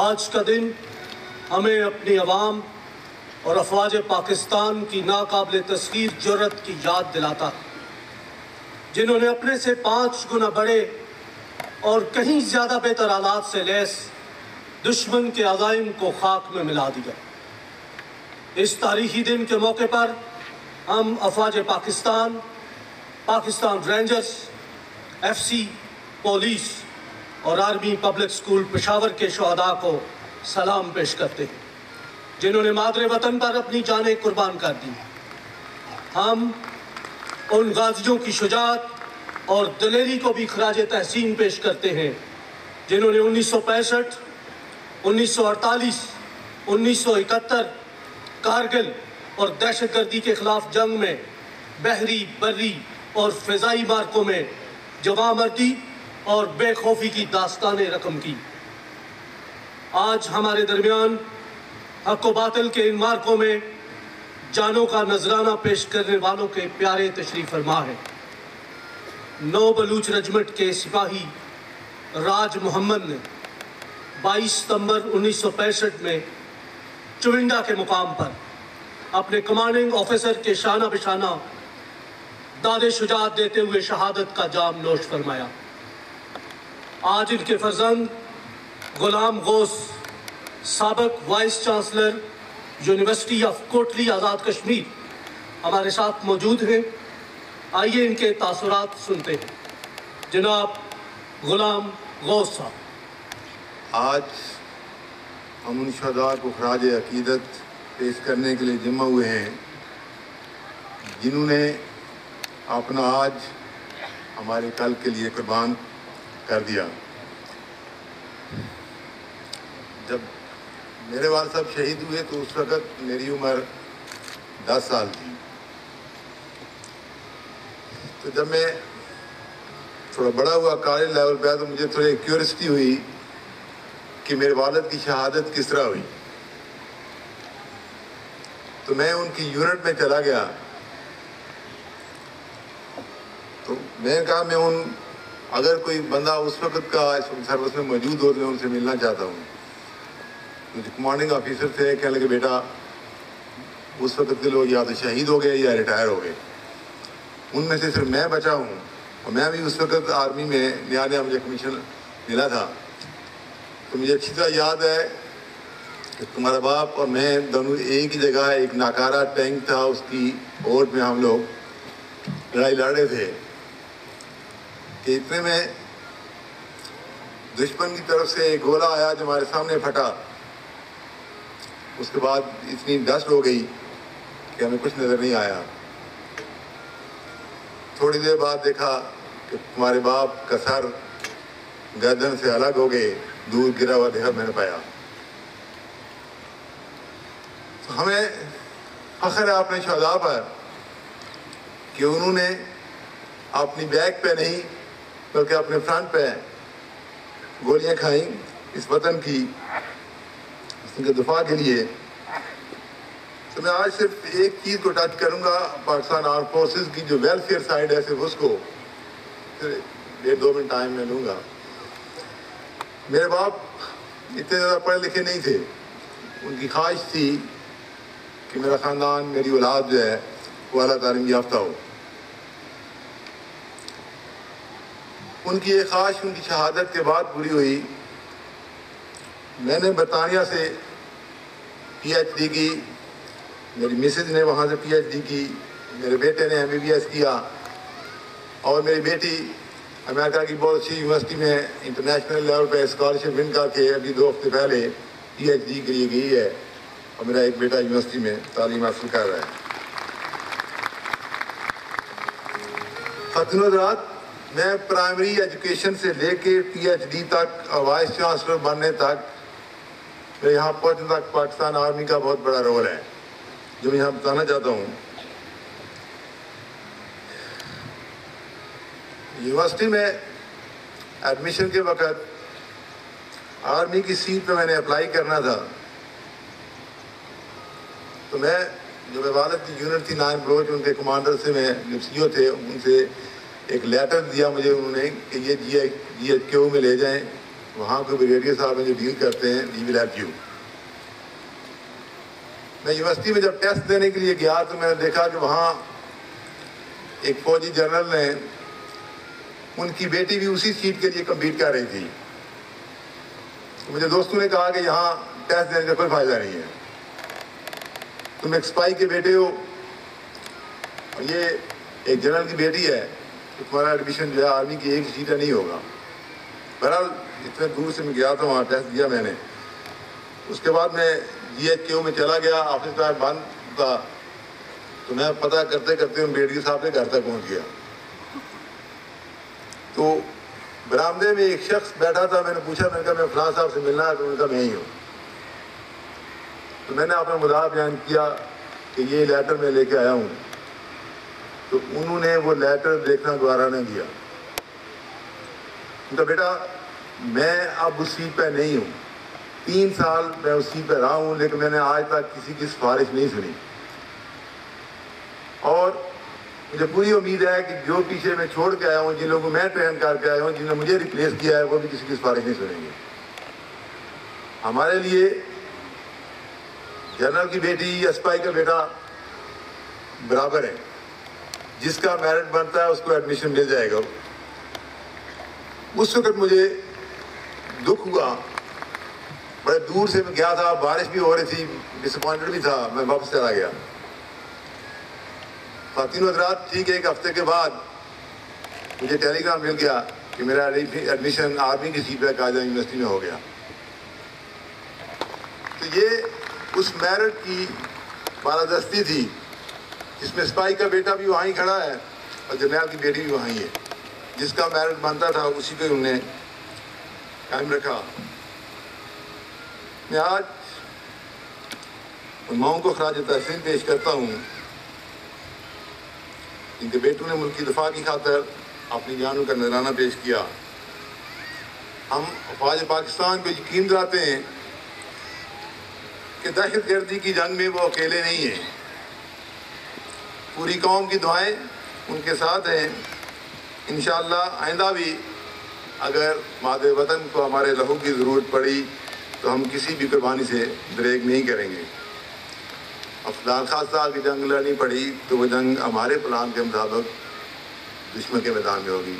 आज का दिन हमें अपनी अवाम और अफवाज पाकिस्तान की नाकाबिल तस्खीर जुर्रत की याद दिलाता है, जिन्होंने अपने से 5 गुना बड़े और कहीं ज़्यादा बेहतर आलात से लैस दुश्मन के अज़ाइम को खाक में मिला दिया। इस तारीखी दिन के मौके पर हम अफवाज Pakistan, Pakistan rangers, FC, police और आर्मी पब्लिक स्कूल पेशावर के शहदा को सलाम पेश करते हैं, जिन्होंने मादरे वतन पर अपनी जानें कुर्बान कर दी। हम उन गाजियों की शुजाअत और दिलेरी को भी खराज तहसीन पेश करते हैं, जिन्होंने 1965, 1948, 1971 कारगिल और दहशतगर्दी के खिलाफ जंग में बहरी, बर्री और फ़िज़ाई मार्कों में जवामर्दी और बेखौफी की दास्तानें रकम की। आज हमारे दरमियान हक़ व बातिल के इन मार्कों में जानों का नजराना पेश करने वालों के प्यारे तशरीफ़ फरमा है। 9 बलूच रेजिमेंट के सिपाही राज मोहम्मद ने 22 सितंबर 1965 में चुविंडा के मुकाम पर अपने कमांडिंग ऑफिसर के शाना बिशाना दादे शुजाअत देते हुए शहादत का जाम नोश फरमाया। आज इनके फर्जंद गुलाम गौस, साबिक vice chancellor university of Kotli Azad Kashmir, हमारे साथ मौजूद हैं। आइए इनके तासुरात सुनते हैं। जनाब गुलाम गौस साहब। आज हम उन शहदा को खराज अकीदत पेश करने के लिए जमा हुए हैं, जिन्होंने अपना आज हमारे कल के लिए कुर्बान कर दिया। जब मेरे वाल साहब शहीद हुए तो उस वक़्त मेरी उम्र 10 साल थी। तो जब मैं थोड़ा बड़ा हुआ कॉलेज लेवल पे, तो मुझे थोड़ी क्यूरियोसिटी हुई कि मेरे वालिद की शहादत किस तरह हुई। तो मैं उनकी यूनिट में चला गया। तो मैंने कहा मैं अगर कोई बंदा उस वक़्त का इस सर्विस में मौजूद हो तो मैं उनसे मिलना चाहता हूँ। तो जो कमांडिंग ऑफिसर थे कहने लगे, बेटा उस वक़्त के लोग या तो शहीद हो गए या रिटायर हो गए, उनमें से सिर्फ मैं बचा हूँ। और मैं भी उस वक़्त आर्मी में नया नया मुझे कमीशन मिला था। तो मुझे अच्छी तरह याद है कि तुम्हारा बाप और मैं दोनों एक ही जगह, एक नाकारा टैंक था, उसकी ओट में हम लोग लड़ाई लड़ रहे थे कि इतने में दुश्मन की तरफ से एक गोला आया जो हमारे सामने फटा। उसके बाद इतनी डस्ट हो गई कि हमें कुछ नज़र नहीं आया। थोड़ी देर बाद देखा कि तुम्हारे बाप का सर गर्दन से अलग हो गए, दूर गिरा हुआ देखा मैंने पाया। तो हमें फख्र है अपने शहदा पर कि उन्होंने अपनी बैक पे नहीं बल्कि अपने फ्रंट पे गोलियां खाई इस वतन की उसके दफा के लिए। तो मैं आज सिर्फ एक चीज़ को टच करूंगा, पाकिस्तान आर्म फोर्सेस की जो वेलफेयर साइड है, सिर्फ उसको 1-2 मिनट टाइम में लूँगा। मेरे बाप इतने ज़्यादा पढ़े लिखे नहीं थे। उनकी ख्वाहिश थी कि मेरा ख़ानदान, मेरी औलाद जो है वो आला तालीम याफ्ता हो। उनकी एक ख्वाहिश उनकी शहादत के बाद पूरी हुई। मैंने बरतानिया से PhD की, मेरी मिसेज ने वहाँ से PhD की, मेरे बेटे ने MBBS किया और मेरी बेटी अमेरिका की बहुत अच्छी यूनिवर्सिटी में इंटरनेशनल लेवल पे स्कॉलरशिप विन करके अभी 2 हफ्ते पहले PhD के लिए गई है। और मेरा एक बेटा यूनिवर्सिटी में तालीम हासिल कर रहा है। ख़ातिन हज़रात, मैं प्राइमरी एजुकेशन से लेके PhD तक और वाइस चांसलर बनने तक, मेरे यहाँ पहुँचने तक पाकिस्तान आर्मी का बहुत बड़ा रोल है, जो मैं यहाँ बताना चाहता हूँ। यूनिवर्सिटी में एडमिशन के वक़्त आर्मी की सीट पे मैंने अप्लाई करना था। तो मैं जो मेरे वालिद की यूनिट थी 9 बलोच, उनके कमांडर से मैं जो CO थे उनसे एक लेटर दिया मुझे उन्होंने कि ये GHQ में ले जाएं वहाँ के ब्रिगेडियर साहब जो डील करते हैं, वी विल हेल्प यू। मैं यूनिवर्सिटी में जब टेस्ट देने के लिए गया तो मैंने देखा कि वहाँ एक फौजी जनरल ने, उनकी बेटी भी उसी सीट के लिए कम्पीट कर रही थी। तो मुझे दोस्तों ने कहा कि यहाँ टेस्ट देने का कोई फायदा नहीं है, तुम एक स्पाई के बेटे हो और ये एक जनरल की बेटी है, तो तुम्हारा एडमिशन जो है आर्मी की एक सीट नहीं होगा। बहरहाल इतने दूर से मैं गया था, वहाँ टेस्ट दिया मैंने। उसके बाद मैं GHQ में चला गया, ऑफिस टाइम बंद था, तो मैं पता करते करते अम्बेडकर साहब के घर तक पहुँच गया। तो बरामदे में एक शख्स बैठा था, मैंने पूछा, मैंने कहा मैं फलां साहब से मिलना है, तो उन्होंने कहा मैं ही हूँ। तो मैंने अपना मुद्दा बयान किया कि ये लेटर मैं लेके आया हूँ। तो उन्होंने वो लेटर देखना गवारा नहीं दिया। उनका बेटा मैं अब उस सीट पर नहीं हूँ, 3 साल मैं उस सीट पर रहा हूँ, लेकिन मैंने आज तक किसी की सिफारिश नहीं सुनी। और मुझे पूरी उम्मीद है कि जो पीछे मैं छोड़ के आया हूँ, जिन लोगों को मैं ट्रेन करके आया हूँ, जिन्होंने मुझे रिप्लेस किया है, वो भी किसी की सिफारिश नहीं सुनेंगे। हमारे लिए जनरल की बेटी या स्पाई का बेटा बराबर है, जिसका मेरिट बनता है उसको एडमिशन मिल जाएगा। उस वक्त मुझे दुख हुआ, बड़े दूर से मैं गया था, बारिश भी हो रही थी, डिसअपॉइंटेड भी था, मैं वापस चला गया। खातिन हज़रात, ठीक 1 हफ्ते के बाद मुझे टेलीग्राम मिल गया कि मेरा एडमिशन आर्मी की सीट पर कायदा यूनिवर्सिटी में हो गया। तो ये उस मेरिट की बालादस्ती थी, जिसमें स्पाई का बेटा भी वहाँ ही खड़ा है और जनरल की बेटी भी वहाँ ही है। जिसका मेरिट बनता था उसी को उन्होंने कायम रखा। मैं आज उन माओं को खराज तहसीन पेश करता हूँ, इनके बेटों ने मुल्क की दफा की खातर अपनी जानों का नजराना पेश किया। हम अफवाज पाकिस्तान को यकीन दिलाते हैं कि दहशतगर्दी की जंग में वो अकेले नहीं हैं, पूरी कौम की दुआएं उनके साथ हैं। इंशाअल्लाह आइंदा भी अगर मादे वतन को हमारे लहू की ज़रूरत पड़ी तो हम किसी भी कुर्बानी से दरेग नहीं करेंगे। अफगान खासा की जंग लड़नी पड़ी तो वो जंग हमारे प्लान के मुताबिक दुश्मन के मैदान में होगी।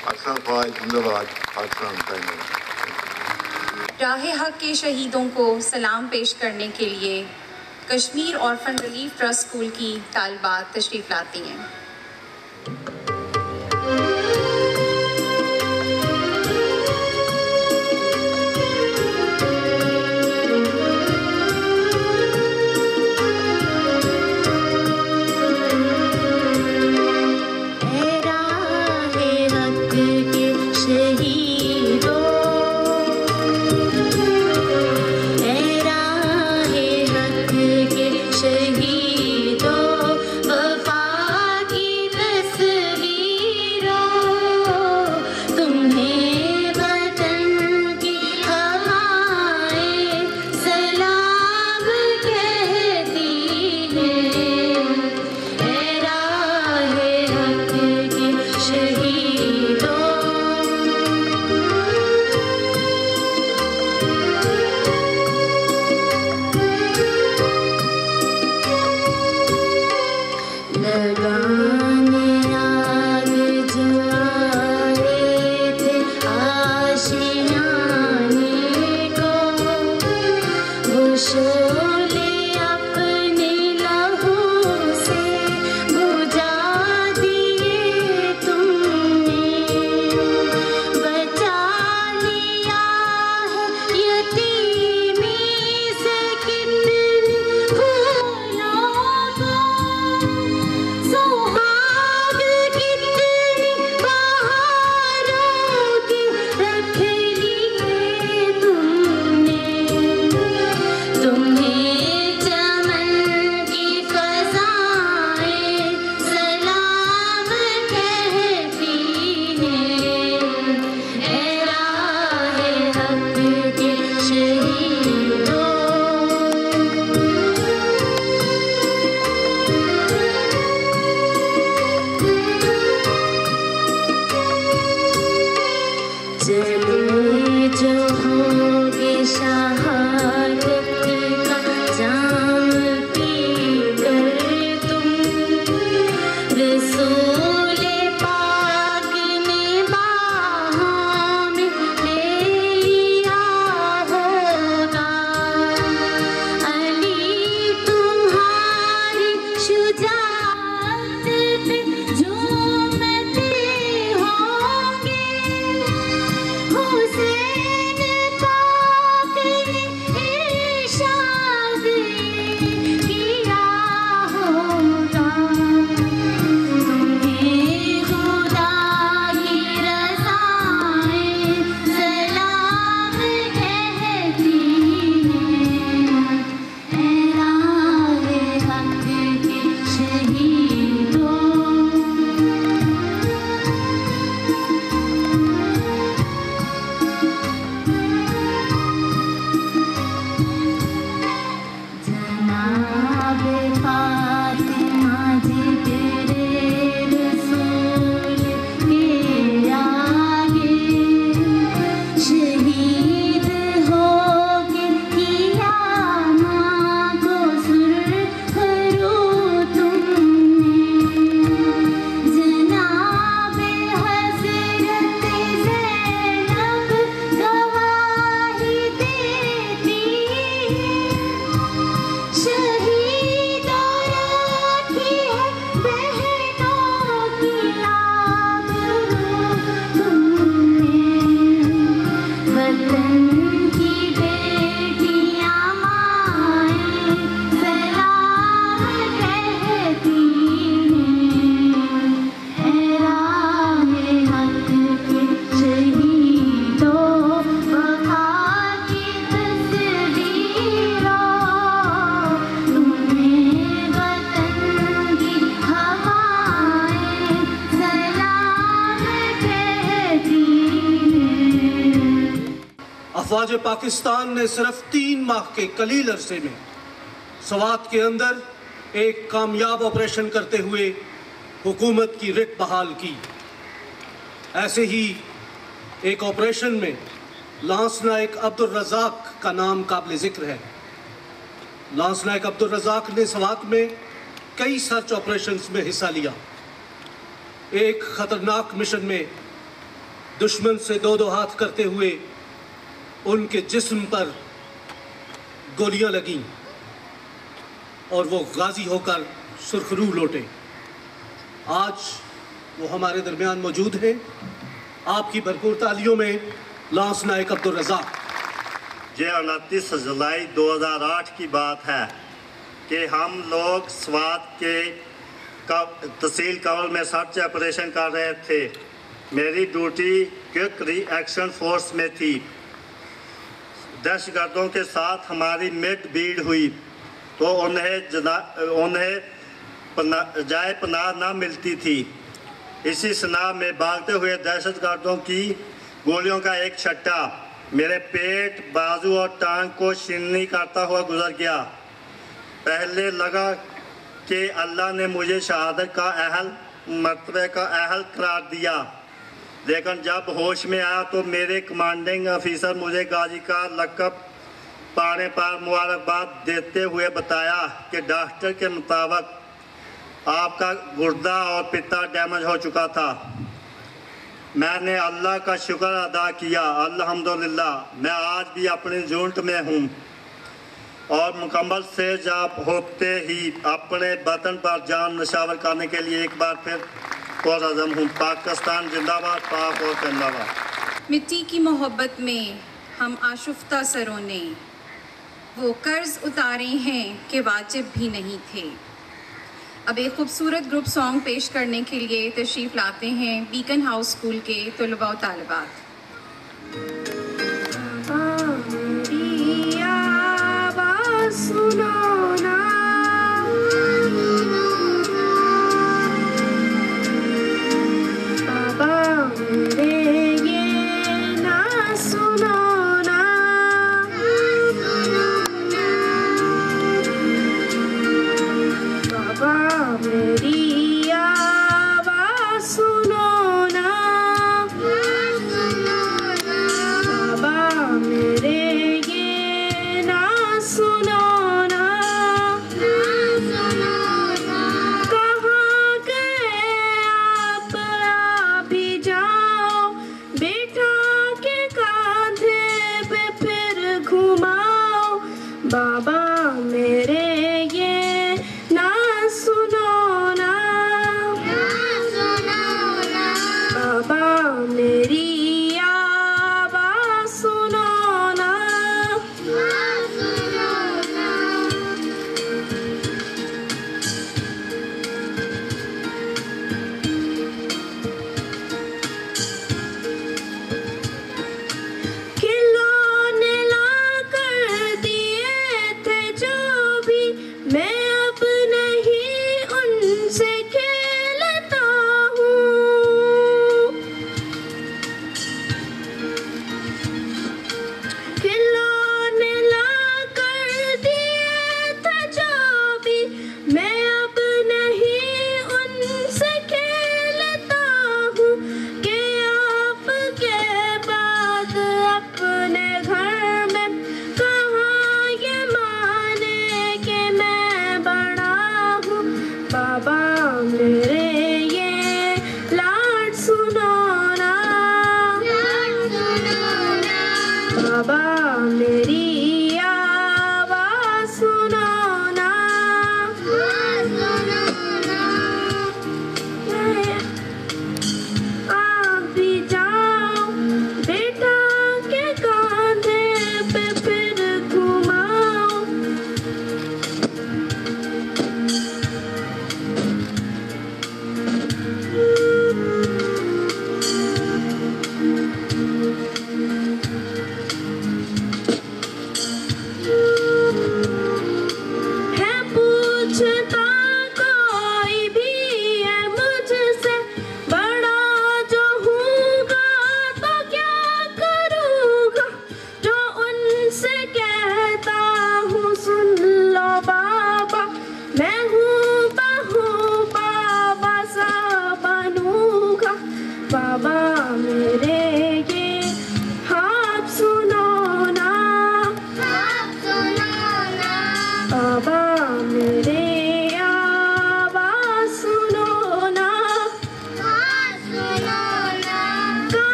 पाकिस्तान फौज जिंदाबाद, पाकिस्तान जिंदाबाद। राहे हक के शहीदों को सलाम पेश करने के लिए Kashmir orphan relief trust school की तालिबात तशरीफ लाती हैं। चले अफवाज पाकिस्तान ने सिर्फ 3 माह के कलील अरसे में स्वात के अंदर एक कामयाब ऑपरेशन करते हुए हुकूमत की रिट बहाल की। ऐसे ही एक ऑपरेशन में लांस नायक अब्दुल रज़ाक का नाम काबिल ज़िक्र है। लांस नायक अब्दुल रज़ाक ने स्वात में कई सर्च ऑपरेशंस में हिस्सा लिया। एक ख़तरनाक मिशन में दुश्मन से दो हाथ करते हुए उनके जिस्म पर गोलियां लगीं और वो गाजी होकर सुर्खरू लौटे। आज वो हमारे दरमियान मौजूद हैं। आपकी भरपूर तालियों में लांस नायक अब्दुल रज़ाक। ये 29 जुलाई 2008 की बात है कि हम लोग स्वात के तहसील कवल में सर्च ऑपरेशन कर रहे थे। मेरी ड्यूटी क्विक रिएक्शन फोर्स में थी। दहशतगर्दों के साथ हमारी मिड भीड़ हुई तो उन्हें जाए पनाह न मिलती थी। इसी सना में भागते हुए दहशतगर्दों की गोलियों का एक छट्टा मेरे पेट, बाजू और टांग को छीननी करता हुआ गुजर गया। पहले लगा कि अल्लाह ने मुझे शहादत का मर्तबे का अहल करार दिया, लेकिन जब होश में आया तो मेरे कमांडिंग ऑफिसर मुझे गाजी का लक़ब पाने पर मुबारकबाद देते हुए बताया कि डॉक्टर के मुताबिक आपका गुर्दा और पित्ता डैमेज हो चुका था। मैंने अल्लाह का शुक्र अदा किया। अल्हम्दुलिल्लाह मैं आज भी अपनी यूनिट में हूँ और मुकम्मल से जाब होते ही अपने वतन पर जान नशावर करने के लिए एक बार फिर पुरअज़म हूँ। पाकिस्तान जिंदाबाद, पाक और जिंदाबाद। मिट्टी की मोहब्बत में हम आशुफ्ता सरों ने वो कर्ज उतारे हैं कि वाजिब भी नहीं थे। अब एक खूबसूरत ग्रुप सॉन्ग पेश करने के लिए तशरीफ़ लाते हैं बीकन हाउस स्कूल के तलबा व तालिबात।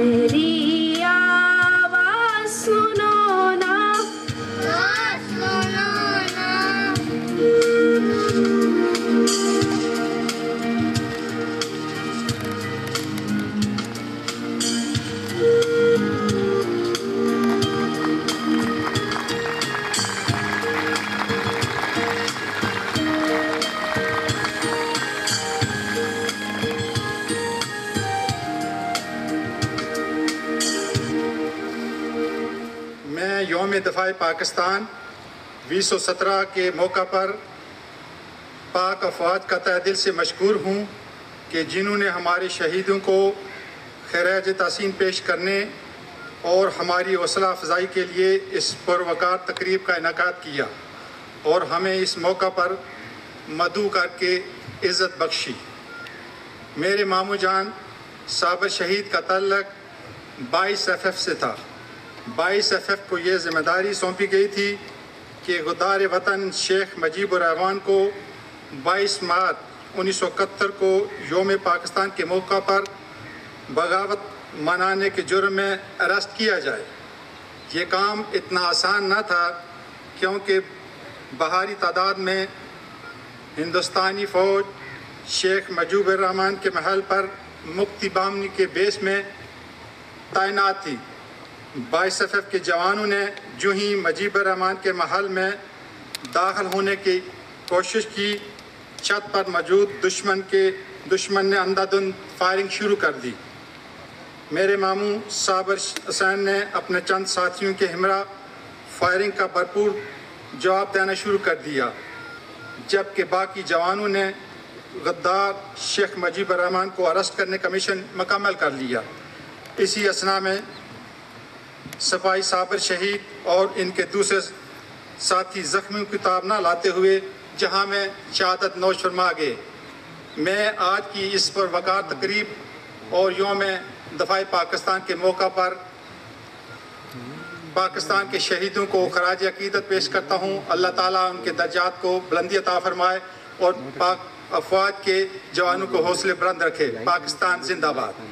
मेरी आवाज सुनो ना, सुनो ना। मैं यौम दफ़ाए पाकिस्तान 2017 के मौका पर पाक अफवाज का तहे दिल से मशकूर हूँ कि जिन्होंने हमारे शहीदों को खराज तहसीन पेश करने और हमारी हौसला अफजाई के लिए इस पुरवकार तकरीब का इनेकाद किया और हमें इस मौका पर मदऊ करके इज़्ज़त बख्शी। मेरे मामू जान साबर शहीद का तल्लक 22 FF से था। 22 FF को ये जिम्मेदारी सौंपी गई थी कि गुदार वतन शेख मुजीबुर रहमान को 22 मार्च 1971 को योम पाकिस्तान के मौका पर बगावत मनाने के जुर्म में अरेस्ट किया जाए। ये काम इतना आसान न था क्योंकि बहारी तादाद में हिंदुस्तानी फ़ौज शेख मुजीबुर रहमान के महल पर मुक्ति बामनी के बेस में तैनात थी। 22 FF के जवानों ने जो ही मुजीबुर रहमान के महल में दाखिल होने की कोशिश की, छत पर मौजूद दुश्मन ने अंधाधुंध फायरिंग शुरू कर दी। मेरे मामू साबर हुसैन ने अपने चंद साथियों के हमरा फायरिंग का भरपूर जवाब देना शुरू कर दिया, जबकि बाकी जवानों ने गद्दार शेख मुजीबुर रहमान को अरेस्ट करने का मिशन मुकम्मल कर लिया। इसी असना में सिपाही साबर शहीद और इनके दूसरे साथी जख्मियों की ताब न लाते हुए जहां में शहादत नौश फरमा गए। मैं आज की इस पर वकार तकरीब और यौम दफ़ाए पाकिस्तान के मौका पर पाकिस्तान के शहीदों को खराज अकीदत पेश करता हूँ। अल्लाह ताला उनके दर्जात को बुलंदी अता फरमाए और पाक अफवाज के जवानों को हौसले बुलंद रखे। पाकिस्तान जिंदाबाद।